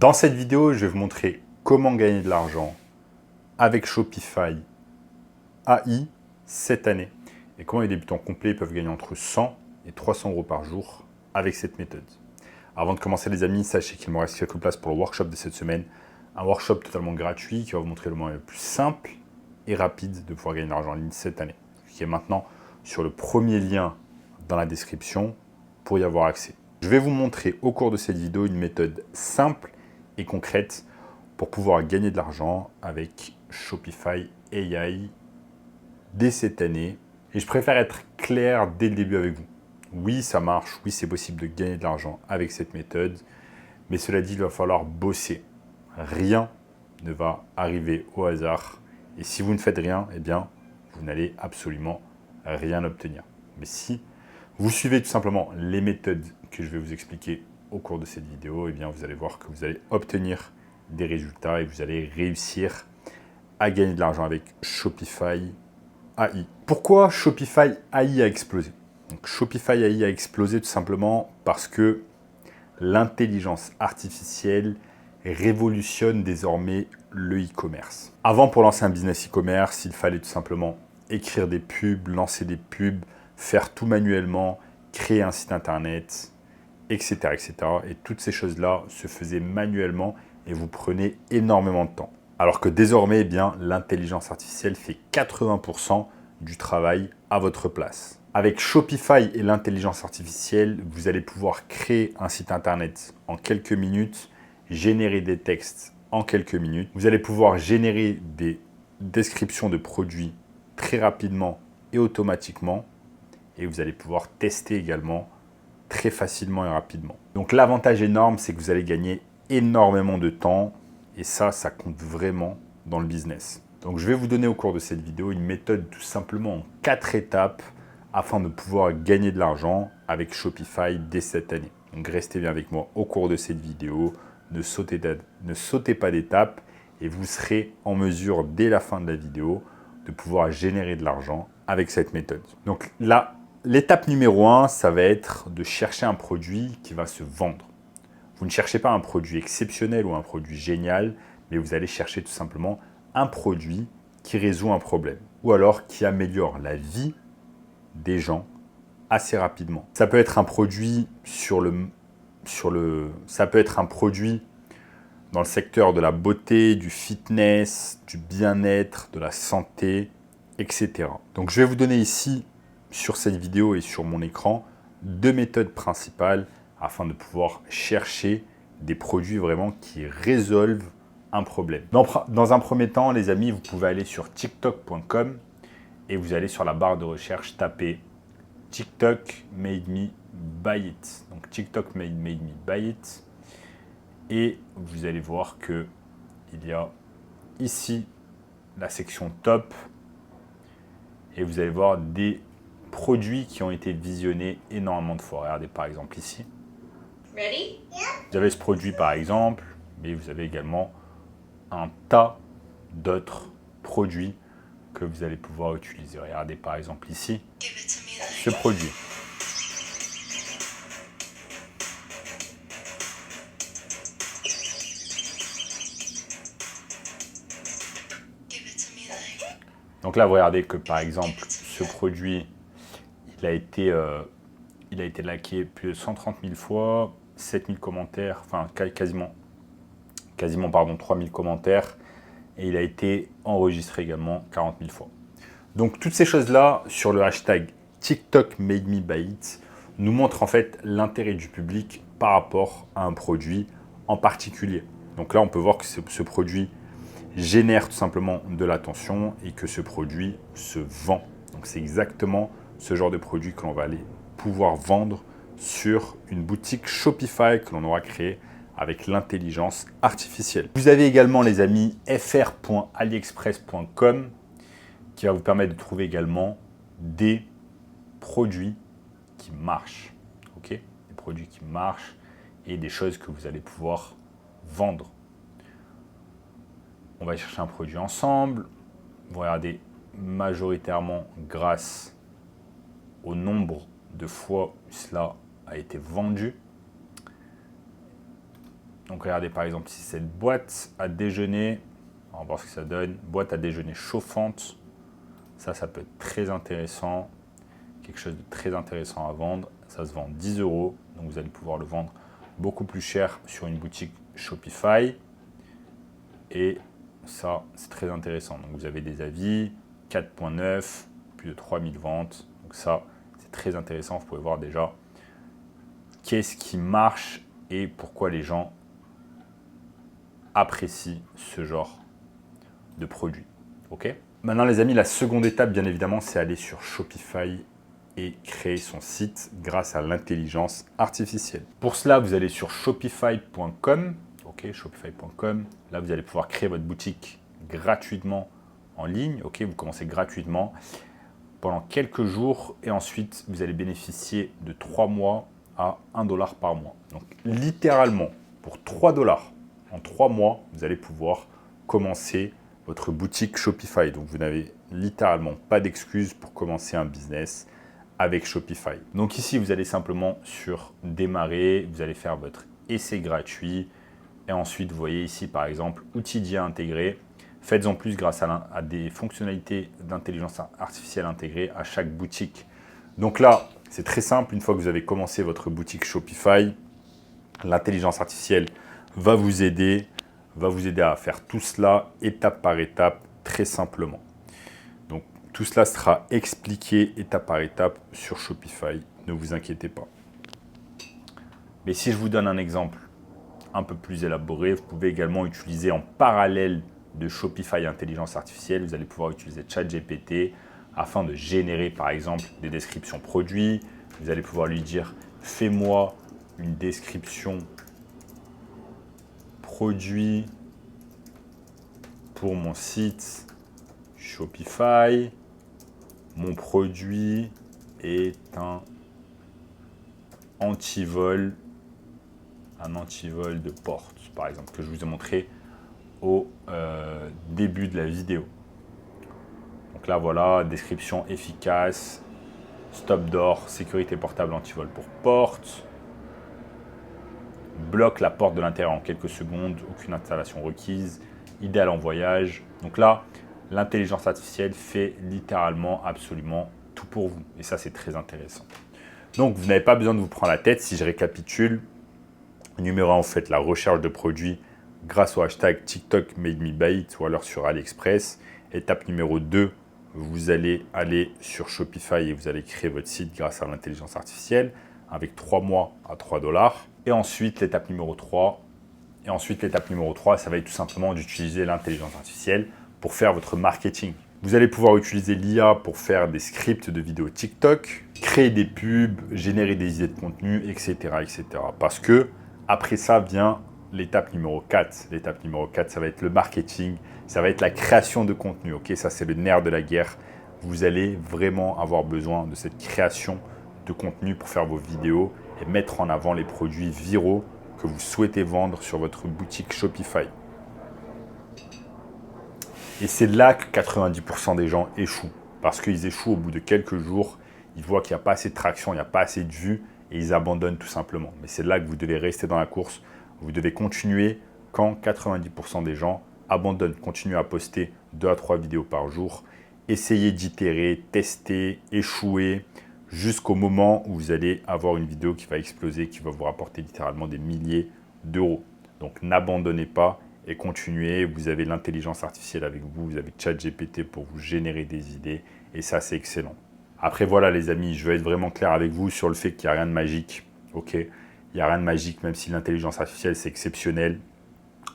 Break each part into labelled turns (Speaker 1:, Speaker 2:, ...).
Speaker 1: Dans cette vidéo, je vais vous montrer comment gagner de l'argent avec Shopify AI cette année et comment les débutants complets peuvent gagner entre 100 et 300 euros par jour avec cette méthode. Avant de commencer les amis, sachez qu'il me reste quelques places pour le workshop de cette semaine. Un workshop totalement gratuit qui va vous montrer le moyen le plus simple et rapide de pouvoir gagner de l'argent en ligne cette année. Qui est maintenant sur le premier lien dans la description pour y avoir accès. Je vais vous montrer au cours de cette vidéo une méthode simple et concrète pour pouvoir gagner de l'argent avec Shopify AI dès cette année. Et je préfère être clair dès le début avec vous. Oui, ça marche, oui, c'est possible de gagner de l'argent avec cette méthode, mais cela dit, il va falloir bosser. Rien ne va arriver au hasard. Et si vous ne faites rien, eh bien, vous n'allez absolument rien obtenir. Mais si vous suivez tout simplement les méthodes que je vais vous expliquer au cours de cette vidéo, eh bien, vous allez voir que vous allez obtenir des résultats et vous allez réussir à gagner de l'argent avec Shopify AI. Pourquoi Shopify AI a explosé? Donc, Shopify AI a explosé tout simplement parce que l'intelligence artificielle révolutionne désormais le e-commerce. Avant, pour lancer un business e-commerce, il fallait tout simplement écrire des pubs, lancer des pubs, faire tout manuellement, créer un site internet, etc. etc. Et toutes ces choses-là se faisaient manuellement et vous prenez énormément de temps. Alors que désormais, eh bien, l'intelligence artificielle fait 80% du travail à votre place. Avec Shopify et l'intelligence artificielle, vous allez pouvoir créer un site internet en quelques minutes, générer des textes en quelques minutes. Vous allez pouvoir générer des descriptions de produits très rapidement et automatiquement. Et vous allez pouvoir tester également très facilement et rapidement. Donc l'avantage énorme, c'est que vous allez gagner énormément de temps. Et ça compte vraiment dans le business. Donc je vais vous donner au cours de cette vidéo une méthode tout simplement en 4 étapes afin de pouvoir gagner de l'argent avec Shopify dès cette année. Donc restez bien avec moi au cours de cette vidéo, ne sautez pas d'étape et vous serez en mesure dès la fin de la vidéo de pouvoir générer de l'argent avec cette méthode. Donc là, l'étape numéro 1, ça va être de chercher un produit qui va se vendre. Vous ne cherchez pas un produit exceptionnel ou un produit génial, mais vous allez chercher tout simplement un produit qui résout un problème ou alors qui améliore la vie des gens assez rapidement. Ça peut être un produit ça peut être un produit dans le secteur de la beauté, du fitness, du bien-être, de la santé, etc. Donc je vais vous donner ici, sur cette vidéo et sur mon écran, 2 méthodes principales afin de pouvoir chercher des produits vraiment qui résolvent un problème. Dans un premier temps, les amis, vous pouvez aller sur tiktok.com et vous allez sur la barre de recherche taper TikTok made me buy it. Donc TikTok made me buy it. Et vous allez voir que il y a ici la section top et vous allez voir des produits qui ont été visionnés énormément de fois. Regardez par exemple ici.
Speaker 2: Ready?
Speaker 1: Vous avez ce produit par exemple, mais vous avez également un tas d'autres produits que vous allez pouvoir utiliser. Regardez par exemple ici ce produit. Donc là, vous regardez que par exemple, ce produit, il a été liké plus de 130 000 fois, 7 000 commentaires, enfin quasiment 3 000 commentaires, et il a été enregistré également 40 000 fois. Donc toutes ces choses-là, sur le hashtag TikTok made me buy it, nous montrent en fait l'intérêt du public par rapport à un produit en particulier. Donc là, on peut voir que ce produit génère tout simplement de l'attention et que ce produit se vend. Donc c'est exactement ce genre de produit que l'on va aller pouvoir vendre sur une boutique Shopify que l'on aura créée avec l'intelligence artificielle. Vous avez également les amis fr.aliexpress.com qui va vous permettre de trouver également des produits qui marchent. Ok, des produits qui marchent et des choses que vous allez pouvoir vendre. On va chercher un produit ensemble. Vous regardez majoritairement grâce au nombre de fois où cela a été vendu. Donc regardez par exemple si cette boîte à déjeuner, on va voir ce que ça donne, boîte à déjeuner chauffante, ça peut être très intéressant, quelque chose de très intéressant à vendre. Ça se vend 10 €, donc vous allez pouvoir le vendre beaucoup plus cher sur une boutique Shopify. Et ça, c'est très intéressant. Donc vous avez des avis, 4.9, plus de 3000 ventes. Donc ça, c'est très intéressant. Vous pouvez voir déjà qu'est-ce qui marche et pourquoi les gens apprécient ce genre de produit. Ok ? Maintenant les amis, la seconde étape, bien évidemment, c'est aller sur Shopify et créer son site grâce à l'intelligence artificielle. Pour cela, vous allez sur shopify.com. Ok, shopify.com. Là, vous allez pouvoir créer votre boutique gratuitement en ligne. Ok, vous commencez gratuitement pendant quelques jours et ensuite, vous allez bénéficier de 3 mois à 1 $ par mois. Donc, littéralement, pour 3 $, en 3 mois, vous allez pouvoir commencer votre boutique Shopify. Donc, vous n'avez littéralement pas d'excuses pour commencer un business avec Shopify. Donc ici, vous allez simplement sur démarrer, vous allez faire votre essai gratuit et ensuite, vous voyez ici par exemple, outils d'IA intégrés. Faites-en plus grâce à des fonctionnalités d'intelligence artificielle intégrées à chaque boutique. Donc là, c'est très simple. Une fois que vous avez commencé votre boutique Shopify, l'intelligence artificielle va vous aider à faire tout cela étape par étape, très simplement. Donc, tout cela sera expliqué étape par étape sur Shopify, ne vous inquiétez pas. Mais si je vous donne un exemple un peu plus élaboré, vous pouvez également utiliser en parallèle de Shopify Intelligence Artificielle, vous allez pouvoir utiliser ChatGPT afin de générer par exemple des descriptions produits. Vous allez pouvoir lui dire « Fais-moi une description produit pour mon site Shopify. Mon produit est un antivol de porte, par exemple, que je vous ai montré au début de la vidéo. Donc là, voilà, description efficace, stop door, sécurité portable antivol pour porte, bloque la porte de l'intérieur en quelques secondes, aucune installation requise, idéal en voyage. Donc là, l'intelligence artificielle fait littéralement absolument tout pour vous. Et ça, c'est très intéressant. Donc, vous n'avez pas besoin de vous prendre la tête. Si je récapitule, numéro 1, vous faites la recherche de produits grâce au hashtag TikTok Made Me Buy It ou alors sur AliExpress. Étape numéro 2, vous allez aller sur Shopify et vous allez créer votre site grâce à l'intelligence artificielle avec 3 mois à 3 $. Et ensuite, l'étape numéro 3, ça va être tout simplement d'utiliser l'intelligence artificielle pour faire votre marketing. Vous allez pouvoir utiliser l'IA pour faire des scripts de vidéos TikTok, créer des pubs, générer des idées de contenu, etc., etc. Parce que après ça vient l'étape numéro 4. L'étape numéro 4, ça va être le marketing, ça va être la création de contenu. Ok, ça, c'est le nerf de la guerre. Vous allez vraiment avoir besoin de cette création de contenu pour faire vos vidéos et mettre en avant les produits viraux que vous souhaitez vendre sur votre boutique Shopify. Et c'est là que 90% des gens échouent. Parce qu'ils échouent au bout de quelques jours, ils voient qu'il n'y a pas assez de traction, il n'y a pas assez de vues et ils abandonnent tout simplement. Mais c'est là que vous devez rester dans la course. Vous devez continuer quand 90% des gens abandonnent. Continuez à poster 2 à 3 vidéos par jour. Essayez d'itérer, tester, échouer jusqu'au moment où vous allez avoir une vidéo qui va exploser, qui va vous rapporter littéralement des milliers d'euros. Donc n'abandonnez pas et continuez. Vous avez l'intelligence artificielle avec vous, vous avez ChatGPT pour vous générer des idées et ça, c'est excellent. Après, voilà les amis, je vais être vraiment clair avec vous sur le fait qu'il n'y a rien de magique. Ok, il n'y a rien de magique, même si l'intelligence artificielle, c'est exceptionnel.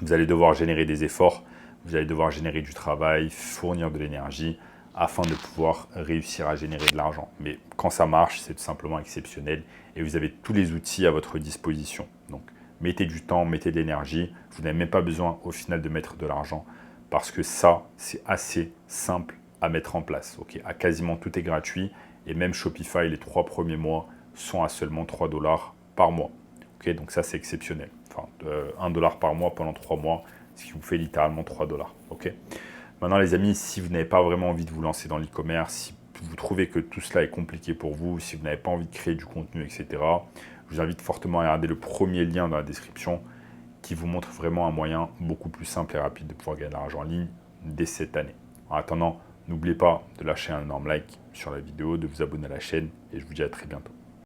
Speaker 1: Vous allez devoir générer des efforts, vous allez devoir générer du travail, fournir de l'énergie afin de pouvoir réussir à générer de l'argent. Mais quand ça marche, c'est tout simplement exceptionnel et vous avez tous les outils à votre disposition. Donc, mettez du temps, mettez de l'énergie. Vous n'avez même pas besoin au final de mettre de l'argent parce que ça, c'est assez simple à mettre en place. Okay, à quasiment tout est gratuit et même Shopify, les 3 premiers mois sont à seulement 3 $ par mois. Okay, donc ça, c'est exceptionnel. Enfin, 1 $ par mois pendant 3 mois, ce qui vous fait littéralement 3 $. Okay. Maintenant, les amis, si vous n'avez pas vraiment envie de vous lancer dans l'e-commerce, si vous trouvez que tout cela est compliqué pour vous, si vous n'avez pas envie de créer du contenu, etc., je vous invite fortement à regarder le premier lien dans la description qui vous montre vraiment un moyen beaucoup plus simple et rapide de pouvoir gagner de l'argent en ligne dès cette année. En attendant, n'oubliez pas de lâcher un énorme like sur la vidéo, de vous abonner à la chaîne et je vous dis à très bientôt.